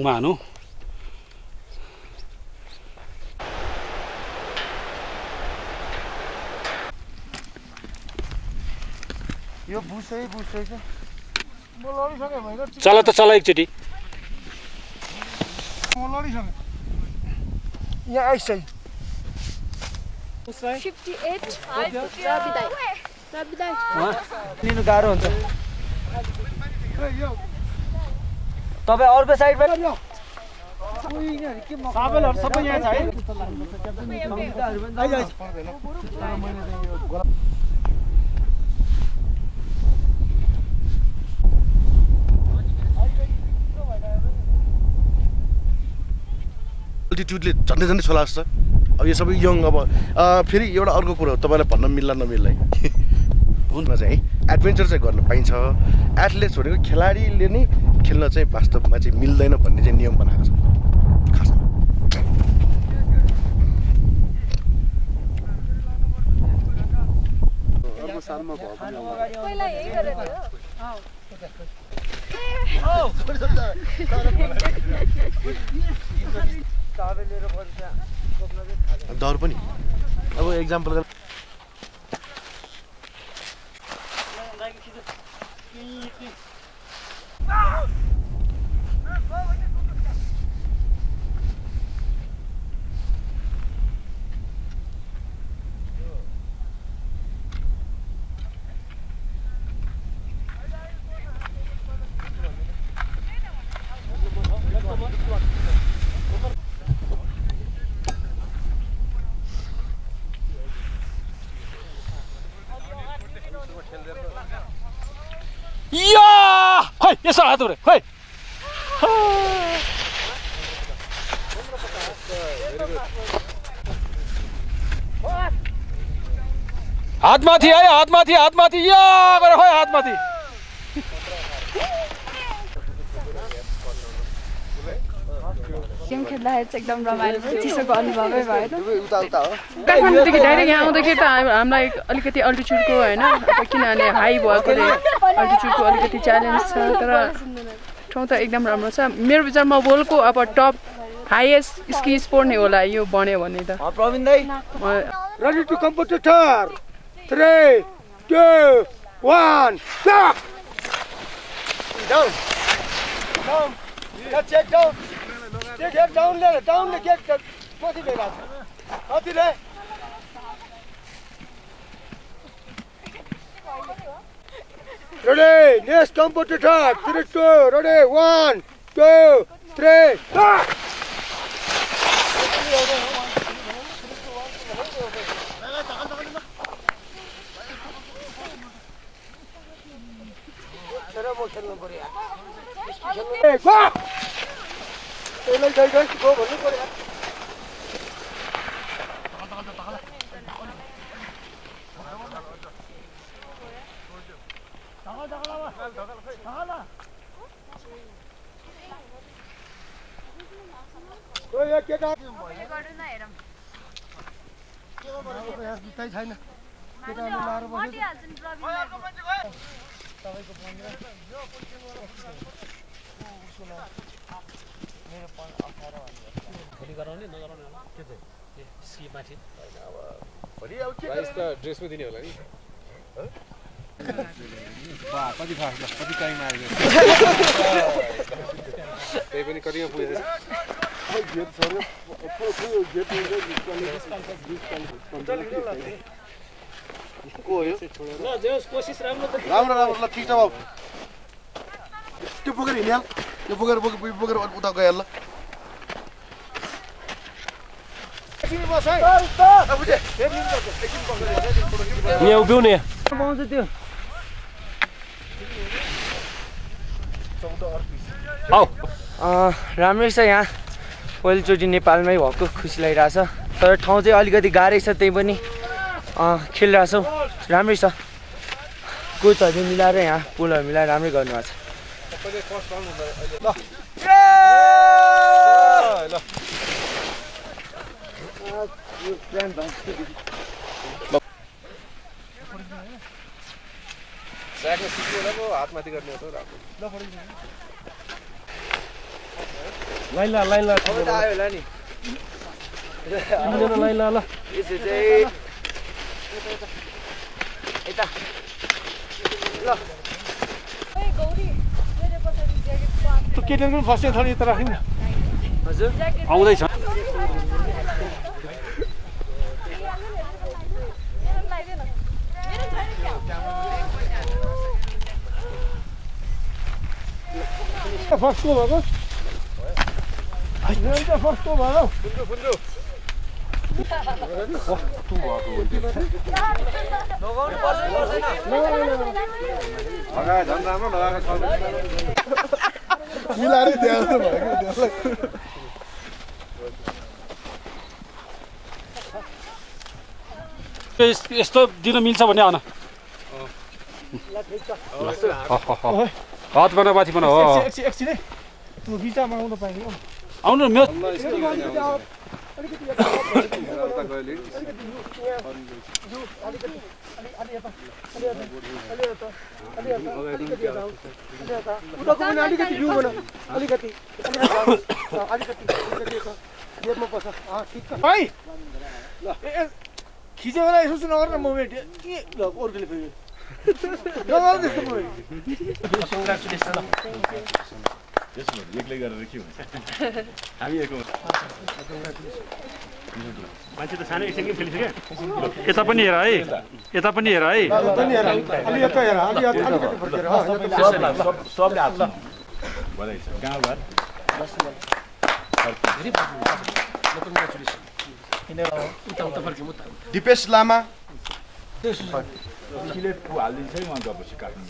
मानु यो बुसै बुसै छ म लडिसके भइगयो चल त चल एकचोटी म लडिसके यहाँ आइसै 58 रविदाई लिनु गाह्रो हुन्छ तपाईँ अर्को साइडमा साबलहरु सबै यहाँ छ है अल्टिट्युडले झन्डै झन्डै छोला जस्तो अब यो सबै यङ अब फेरि एउटा अर्को कुरो तपाईँलाई भन्न मिल्ला नमिल्ला हुनमा चाहिँ है एडभेन्चर चाहिँ गर्न पाइन्छ एथलेट्स भनेको खेलाडीले नै खेल्न चाहिँ वास्तवमा चाहिँ मिल्दैन भन्ने चाहिँ नियम बनाएको छ खासमा डर पनि अब एक्जाम्पल या खोइ यसो हात उरे खोइ हातमाथि है हातमाथि या गरे खोइ हातमाथि गेम खेल्दाखेरि चाहिँ एकदम रमाइलो चिसोको अनुभवै भयो काठमाडौँदेखि डाइरेक्ट यहाँ आउँदाखेरि त हामीलाई अलिकति अल्टिट्युडको होइन किनभने हाई भएकोले अल्टिट्युडको अलिकति च्यालेन्ज छ तर ठाउँ त एकदम राम्रो छ मेरो विचारमा वर्ल्डको अब टप हाइएस्ट स्की स्पोर्ट नै होला यो बन्यो भने त प्रवीण दाइ ready to competitor 3 2 1 start down down check down Get down there, get what is that? What is that? Ready, next competitor, 3 2, ready, 1 2 3 start! Hey, go! Go भन्नु पर्यो केटा छैन केटाले लाएर बस्यो भोलि गराउने नगराउने के चाहिँ स्की माथि भोलि अब के प्राइस त ड्रेसमै दिने होला नि कति फास्ट कति टाइम आयो त्यही पनि कतिमा पुगेछ को हो यो ल जेस कोसिस राम्रो त राम्रो राम्रो ल ठीक छ बाबु त्यो बोकेर हिँड्याल यो बोकेर उता गइहाल ल यहाँ उभिउ नि पाउँछ त्यो राम्रै छ यहाँ पहिलोचोटि नेपालमै भएको खुसी लागिरहेछ तर ठाउँ चाहिँ अलिकति गाह्रै छ त्यही पनि खेलिरहेछौँ राम्रै छ कोचहरू मिलाएर यहाँ पुलहरू मिलाएर राम्रै गर्नुभएको हातमाथि गर्ने हो त राम्रो लाइन ला लाइन ला अब त आयो होला नि लाइन ला ल यसो चाहिँ यता ल त्यो केटीहरू पनि फस्ने थोरै यता राख्नु न हजुर आउँदैछ फस्टको भएको फस्टको भयो मिलाएर त्यहाँ भएको यस्तो दिन मिल्छ भने आउन हात बना माथि बना हो एकछिन है त्यो बिचामा आउनु पाइयो आउनु मेरो उताको पनि अलिकति भ्यू बना अलिकति गेटमा बस ठिक छ भाइ ल खिच्यो भने यसो चाहिँ नगर न मुभमेन्ट के ल अरूले फेरि नगर त्यस्तो मुभमेन्ट एक्लै गरेर के हुन्छ हामी एक मान्छे त सानो एकछिन खेलिसक्यो यता पनि हेर है यता पनि हेर है अलि यता हेर अलिकति फर्केर सबले हात बधाई छ गाउँघर दिपेश लामा हालिदिन्छ है म गएपछि काट्नु